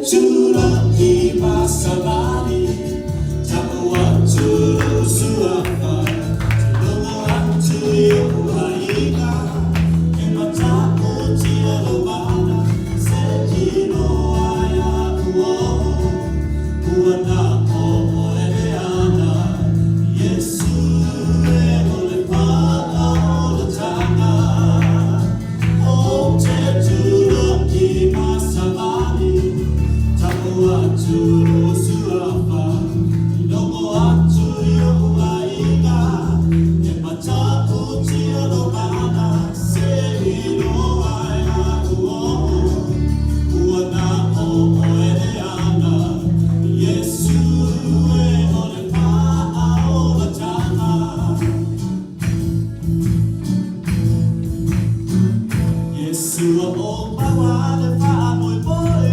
Curang masa bali Tapuan curu suapa Cilungan cuyu haika Emata ucia lubana Sejino aya uo Uana o eleana Yesu ole paa ole tanga O te curang masa bali Atu suapa, ilongo atu yo aiga, e mata uti alobana, se ilo aia uo, uana o eleana, Yesu e ole paa o la tanga. Yesu o pawa le paa moi poe.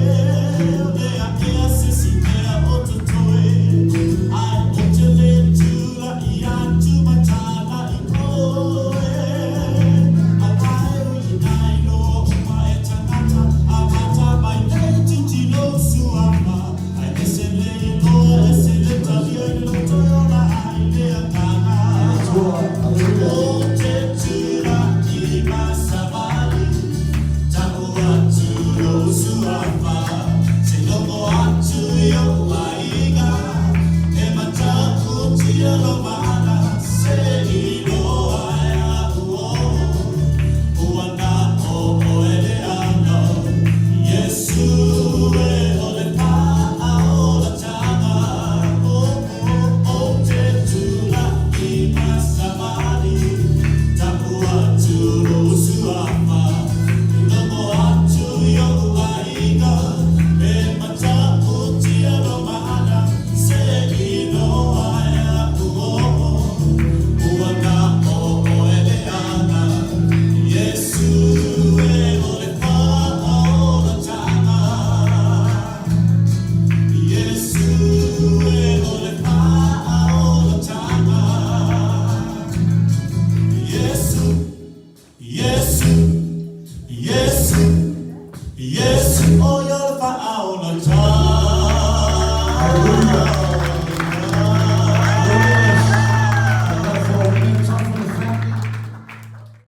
Yes, oh